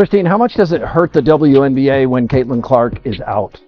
Christine, how much does it hurt the WNBA when Caitlin Clark is out?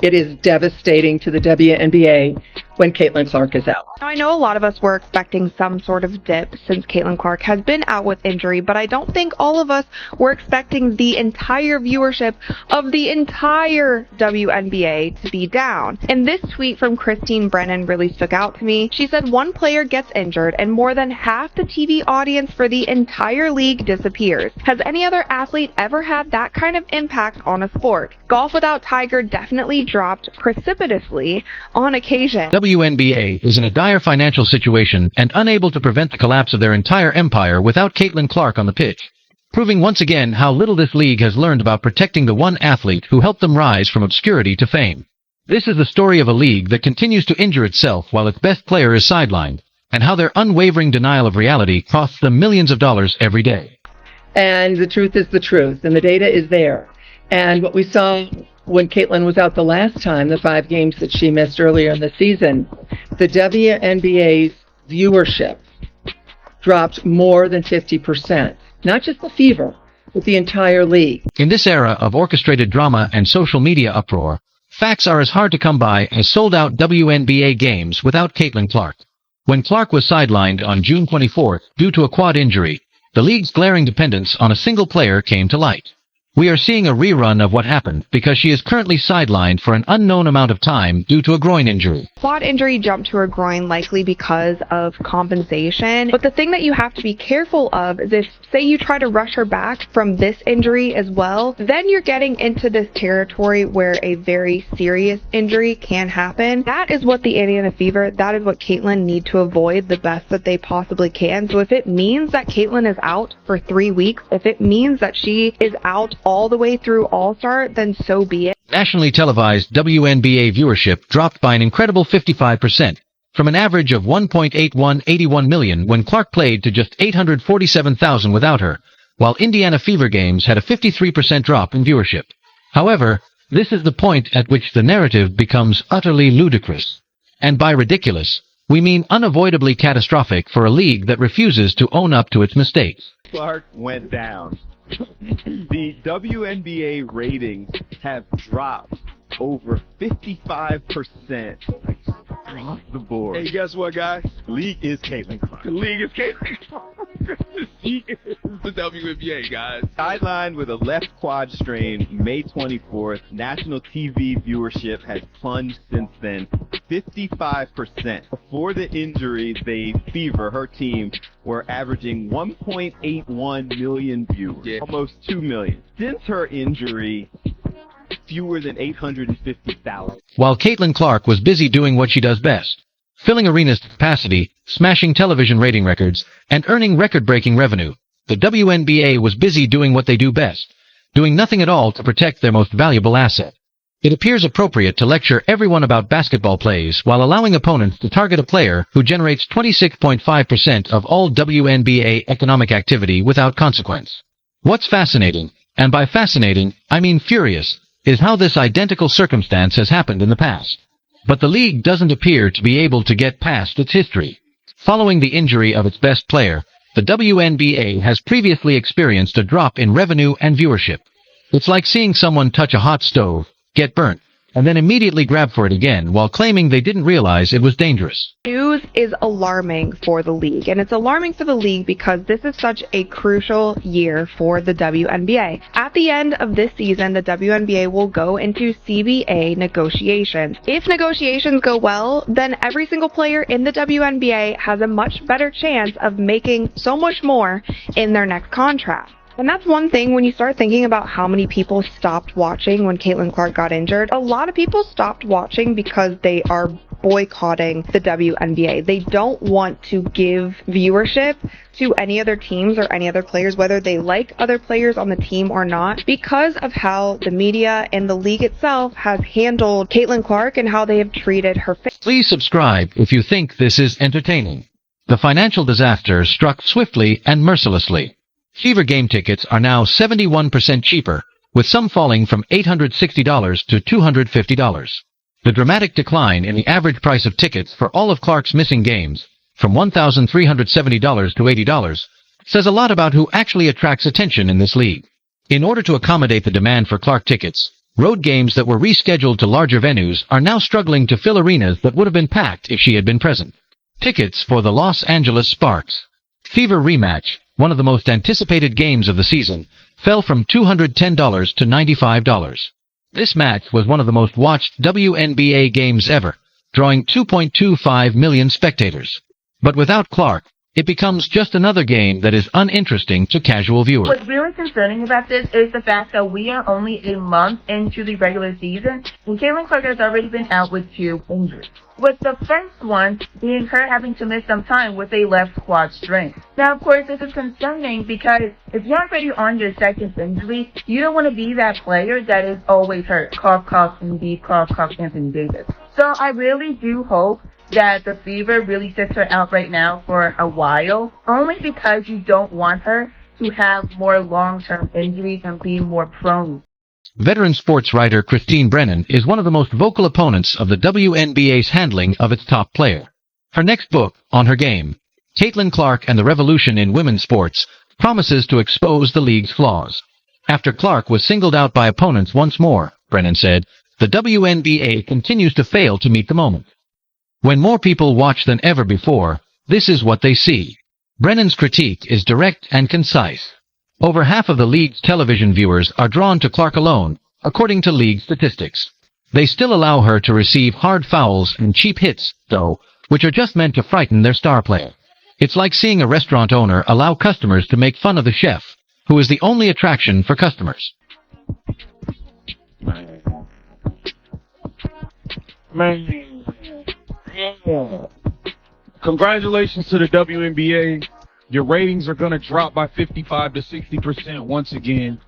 It is devastating to the WNBA when Caitlin Clark is out. Now, I know a lot of us were expecting some sort of dip since Caitlin Clark has been out with injury, but I don't think all of us were expecting the entire viewership of the entire WNBA to be down. And this tweet from Christine Brennan really stuck out to me. She said one player gets injured and more than half the TV audience for the entire league disappears. Has any other athlete ever had that kind of impact on a sport? Golf without Tiger definitely dropped precipitously on occasion. WNBA is in a dire financial situation and unable to prevent the collapse of their entire empire without Caitlin Clark on the pitch, proving once again how little this league has learned about protecting the one athlete who helped them rise from obscurity to fame. This is the story of a league that continues to injure itself while its best player is sidelined, and how their unwavering denial of reality costs them millions of dollars every day. And the truth is the truth, and the data is there. And what we saw when Caitlin was out the last time, the 5 games that she missed earlier in the season, the WNBA's viewership dropped more than 50%. Not just the Fever, but the entire league. In this era of orchestrated drama and social media uproar, facts are as hard to come by as sold-out WNBA games without Caitlin Clark. When Clark was sidelined on June 24th due to a quad injury, the league's glaring dependence on a single player came to light. We are seeing a rerun of what happened because she is currently sidelined for an unknown amount of time due to a groin injury. Quad injury jumped to her groin likely because of compensation. But the thing that you have to be careful of is if, say, you try to rush her back from this injury as well, then you're getting into this territory where a very serious injury can happen. That is what the Indiana Fever, that is what Caitlin need to avoid the best that they possibly can. So if it means that Caitlin is out for 3 weeks, if it means that she is out all the way through All-Star, then so be it. Nationally televised WNBA viewership dropped by an incredible 55%, from an average of 1.81 million when Clark played to just 847,000 without her, while Indiana Fever games had a 53% drop in viewership. However, this is the point at which the narrative becomes utterly ludicrous. And by ridiculous, we mean unavoidably catastrophic for a league that refuses to own up to its mistakes. Clark went down. The WNBA ratings have dropped over 55% across the board. Hey, guess what, guys? League is Caitlin Clark. The league is Caitlin Clark. She is the WNBA, guys. Sidelined with a left quad strain May 24th. National TV viewership has plunged since then 55%. Before the injury, the Fever, her team, were averaging 1.81 million viewers, almost 2 million. Since her injury, fewer than 850,000. While Caitlin Clark was busy doing what she does best, filling arenas to capacity, smashing television rating records, and earning record-breaking revenue, the WNBA was busy doing what they do best, doing nothing at all to protect their most valuable asset. It appears appropriate to lecture everyone about basketball plays while allowing opponents to target a player who generates 26.5% of all WNBA economic activity without consequence. What's fascinating, and by fascinating, I mean furious, is how this identical circumstance has happened in the past. But the league doesn't appear to be able to get past its history. Following the injury of its best player, the WNBA has previously experienced a drop in revenue and viewership. It's like seeing someone touch a hot stove, get burnt, and then immediately grab for it again while claiming they didn't realize it was dangerous. News is alarming for the league, and it's alarming for the league because this is such a crucial year for the WNBA. At the end of this season, the WNBA will go into CBA negotiations. If negotiations go well, then every single player in the WNBA has a much better chance of making so much more in their next contract. And that's one thing when you start thinking about how many people stopped watching when Caitlin Clark got injured. A lot of people stopped watching because they are boycotting the WNBA. They don't want to give viewership to any other teams or any other players, whether they like other players on the team or not, because of how the media and the league itself has handled Caitlin Clark and how they have treated her. Please subscribe if you think this is entertaining. The financial disaster struck swiftly and mercilessly. Fever game tickets are now 71% cheaper, with some falling from $860 to $250. The dramatic decline in the average price of tickets for all of Clark's missing games, from $1,370 to $80, says a lot about who actually attracts attention in this league. In order to accommodate the demand for Clark tickets, road games that were rescheduled to larger venues are now struggling to fill arenas that would have been packed if she had been present. Tickets for the Los Angeles Sparks Fever rematch, one of the most anticipated games of the season, fell from $210 to $95. This match was one of the most watched WNBA games ever, drawing 2.25 million spectators. But without Clark, it becomes just another game that is uninteresting to casual viewers. What's really concerning about this is the fact that we are only a month into the regular season, and Caitlin Clark has already been out with 2 injuries. With the first one being her having to miss some time with a left quad strain. Now, of course, this is concerning because if you're already on your second injury, you don't want to be that player that is always hurt. Cough, cough, Embiid, cough, cough, Anthony Davis. So I really do hope that the Fever really sits her out right now for a while, only because you don't want her to have more long-term injuries and be more prone. Veteran sports writer Christine Brennan is one of the most vocal opponents of the WNBA's handling of its top player. Her next book, On Her Game, Caitlin Clark and the Revolution in Women's Sports, promises to expose the league's flaws. After Clark was singled out by opponents once more, Brennan said, the WNBA continues to fail to meet the moment. When more people watch than ever before, this is what they see. Brennan's critique is direct and concise. Over half of the league's television viewers are drawn to Clark alone, according to league statistics. They still allow her to receive hard fouls and cheap hits, though, which are just meant to frighten their star player. It's like seeing a restaurant owner allow customers to make fun of the chef, who is the only attraction for customers. Congratulations to the WNBA. Your ratings are going to drop by 55 to 60% once again.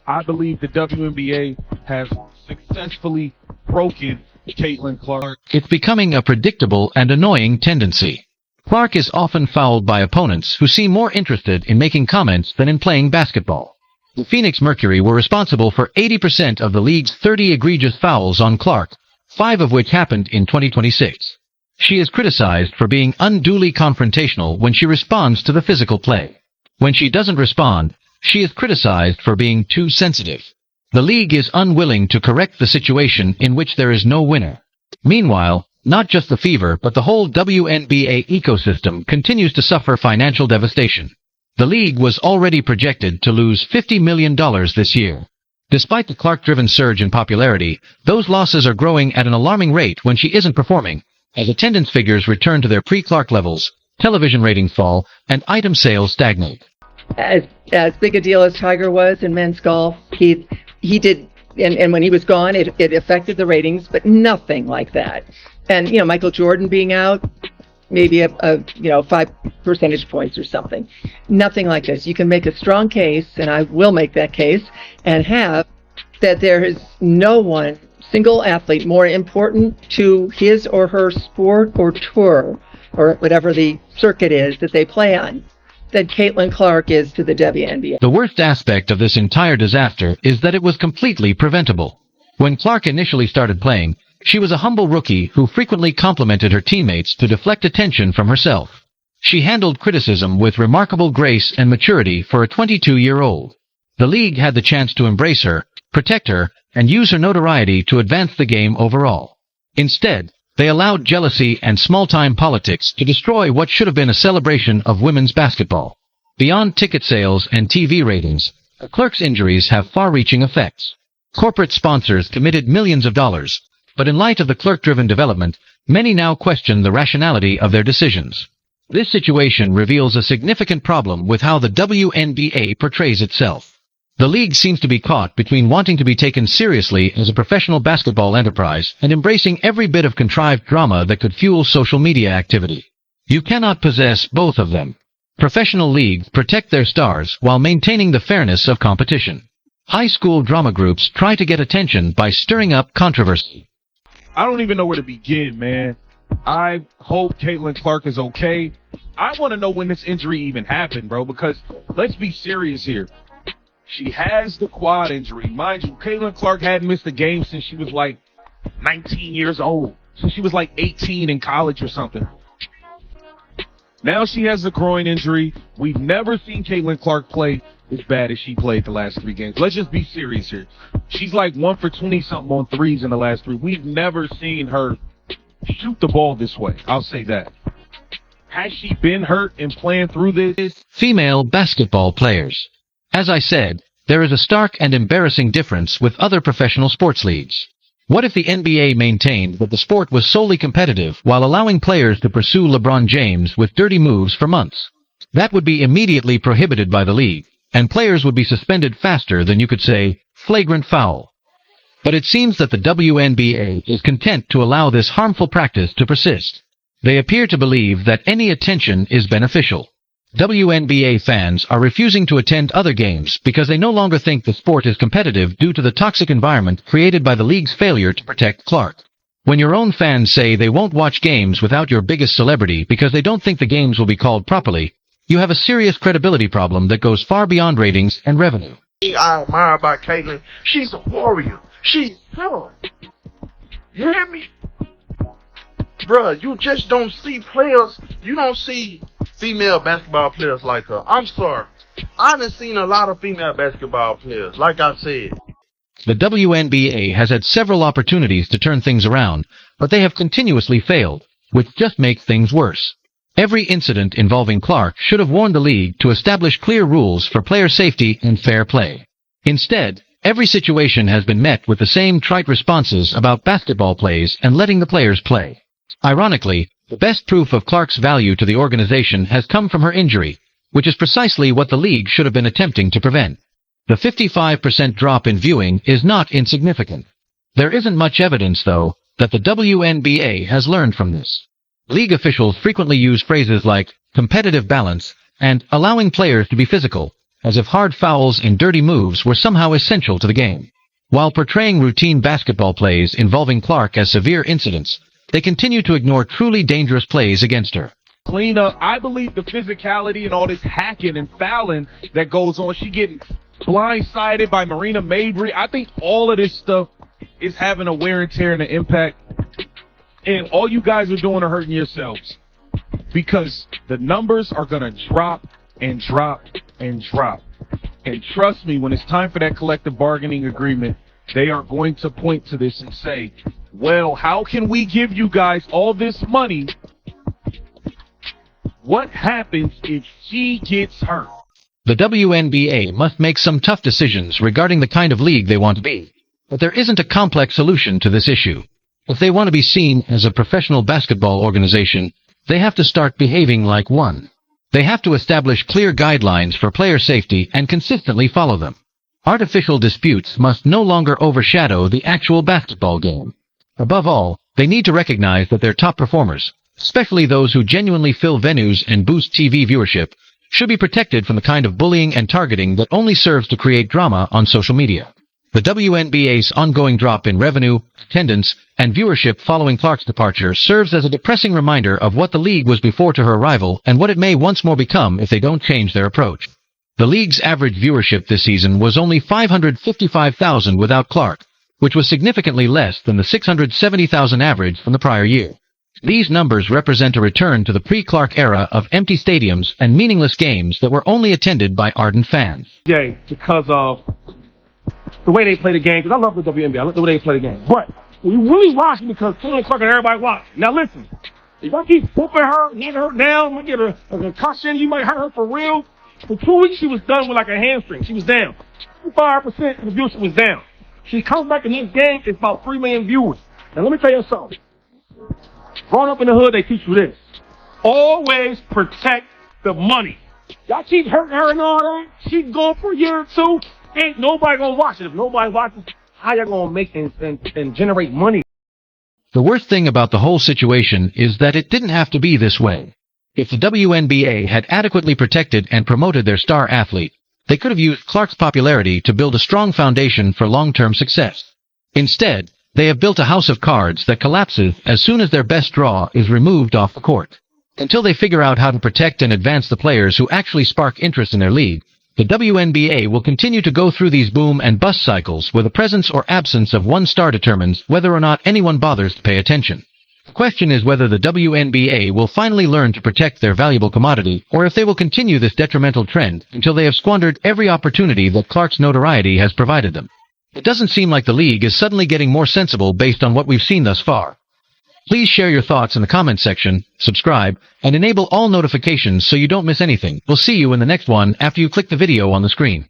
I believe the WNBA has successfully broken Caitlin Clark. It's becoming a predictable and annoying tendency. Clark is often fouled by opponents who seem more interested in making comments than in playing basketball. The Phoenix Mercury were responsible for 80% of the league's 30 egregious fouls on Clark, 5 of which happened in 2026. She is criticized for being unduly confrontational when she responds to the physical play. When she doesn't respond, she is criticized for being too sensitive. The league is unwilling to correct the situation in which there is no winner. Meanwhile, not just the Fever, but the whole WNBA ecosystem continues to suffer financial devastation. The league was already projected to lose $50 million this year. Despite the Clark-driven surge in popularity, those losses are growing at an alarming rate when she isn't performing. As attendance figures return to their pre-Clark levels, television ratings fall, and item sales stagnate. As big a deal as Tiger was in men's golf, he did, and when he was gone, it affected the ratings, but nothing like that. And, Michael Jordan being out, maybe a 5 percentage points or something. Nothing like this. You can make a strong case, and I will make that case, and have that there is no one single athlete more important to his or her sport or tour or whatever the circuit is that they play on than Caitlin Clark is to the WNBA. The worst aspect of this entire disaster is that it was completely preventable. When Clark initially started playing, she was a humble rookie who frequently complimented her teammates to deflect attention from herself. She handled criticism with remarkable grace and maturity for a 22-year-old. The league had the chance to embrace her, protect her, and use her notoriety to advance the game overall. Instead, they allowed jealousy and small-time politics to destroy what should have been a celebration of women's basketball. Beyond ticket sales and TV ratings, Clark's injuries have far-reaching effects. Corporate sponsors committed millions of dollars, but in light of the Clark-driven development, many now question the rationality of their decisions. This situation reveals a significant problem with how the WNBA portrays itself. The league seems to be caught between wanting to be taken seriously as a professional basketball enterprise and embracing every bit of contrived drama that could fuel social media activity. You cannot possess both of them. Professional leagues protect their stars while maintaining the fairness of competition. High school drama groups try to get attention by stirring up controversy. I don't even know where to begin, man. I hope Caitlin Clark is okay. I want to know when this injury even happened, bro, because let's be serious here. She has the quad injury. Mind you, Caitlin Clark hadn't missed a game since she was like 19 years old. Since she was like 18 in college or something. Now she has a groin injury. We've never seen Caitlin Clark play as bad as she played the last 3 games. Let's just be serious here. She's like 1 for 20-something on threes in the last 3. We've never seen her shoot the ball this way. I'll say that. Has she been hurt and playing through this? Female basketball players. As I said, there is a stark and embarrassing difference with other professional sports leagues. What if the NBA maintained that the sport was solely competitive while allowing players to pursue LeBron James with dirty moves for months? That would be immediately prohibited by the league, and players would be suspended faster than you could say, flagrant foul. But it seems that the WNBA is content to allow this harmful practice to persist. They appear to believe that any attention is beneficial. WNBA fans are refusing to attend other games because they no longer think the sport is competitive due to the toxic environment created by the league's failure to protect Clark. When your own fans say they won't watch games without your biggest celebrity because they don't think the games will be called properly, you have a serious credibility problem that goes far beyond ratings and revenue. I admire about Caitlin. She's a warrior. She's tough. You hear me? Bruh, you just don't see players. You don't see female basketball players like her. I'm sorry. I done seen a lot of female basketball players, like I said. The WNBA has had several opportunities to turn things around, but they have continuously failed, which just makes things worse. Every incident involving Clark should have warned the league to establish clear rules for player safety and fair play. Instead, every situation has been met with the same trite responses about basketball plays and letting the players play. Ironically, the best proof of Clark's value to the organization has come from her injury, which is precisely what the league should have been attempting to prevent. The 55% drop in viewing is not insignificant. There isn't much evidence, though, that the WNBA has learned from this. League officials frequently use phrases like competitive balance and allowing players to be physical, as if hard fouls and dirty moves were somehow essential to the game. While portraying routine basketball plays involving Clark as severe incidents, they continue to ignore truly dangerous plays against her. Clean up. I believe the physicality and all this hacking and fouling that goes on. She getting blindsided by Marina Mabrey. I think all of this stuff is having a wear and tear and an impact. And all you guys are doing are hurting yourselves. Because the numbers are going to drop and drop and drop. And trust me, when it's time for that collective bargaining agreement, they are going to point to this and say, well, how can we give you guys all this money? What happens if she gets hurt? The WNBA must make some tough decisions regarding the kind of league they want to be. But there isn't a complex solution to this issue. If they want to be seen as a professional basketball organization, they have to start behaving like one. They have to establish clear guidelines for player safety and consistently follow them. Artificial disputes must no longer overshadow the actual basketball game. Above all, they need to recognize that their top performers, especially those who genuinely fill venues and boost TV viewership, should be protected from the kind of bullying and targeting that only serves to create drama on social media. The WNBA's ongoing drop in revenue, attendance, and viewership following Clark's departure serves as a depressing reminder of what the league was before to her arrival and what it may once more become if they don't change their approach. The league's average viewership this season was only 555,000 without Clark, which was significantly less than the 670,000 average from the prior year. These numbers represent a return to the pre-Clark era of empty stadiums and meaningless games that were only attended by ardent fans. Yeah, because of the way they play the game, because I love the WNBA. I love the way they play the game. But we really watch it because Caitlin Clark and everybody watch. Now listen, if I keep whooping her, knocking her down, I get a concussion, you might hurt her for real. For 2 weeks, she was done with like a hamstring. She was down. 5% of the viewership was down. She comes back in this game, it's about 3 million viewers. Now let me tell you something. Growing up in the hood, they teach you this. Always protect the money. Y'all keep hurting her and all that. She's gone for a year or two. Ain't nobody gonna watch it. If nobody watches, how y'all gonna make and generate money? The worst thing about the whole situation is that it didn't have to be this way. If the WNBA had adequately protected and promoted their star athlete, they could have used Clark's popularity to build a strong foundation for long-term success. Instead, they have built a house of cards that collapses as soon as their best draw is removed off the court. Until they figure out how to protect and advance the players who actually spark interest in their league, the WNBA will continue to go through these boom and bust cycles where the presence or absence of one star determines whether or not anyone bothers to pay attention. question is whether the WNBA will finally learn to protect their valuable commodity, or if they will continue this detrimental trend until they have squandered every opportunity that Clark's notoriety has provided them. It doesn't seem like the league is suddenly getting more sensible based on what we've seen thus far. Please share your thoughts in the comments section, subscribe, and enable all notifications so you don't miss anything. We'll see you in the next one after you click the video on the screen.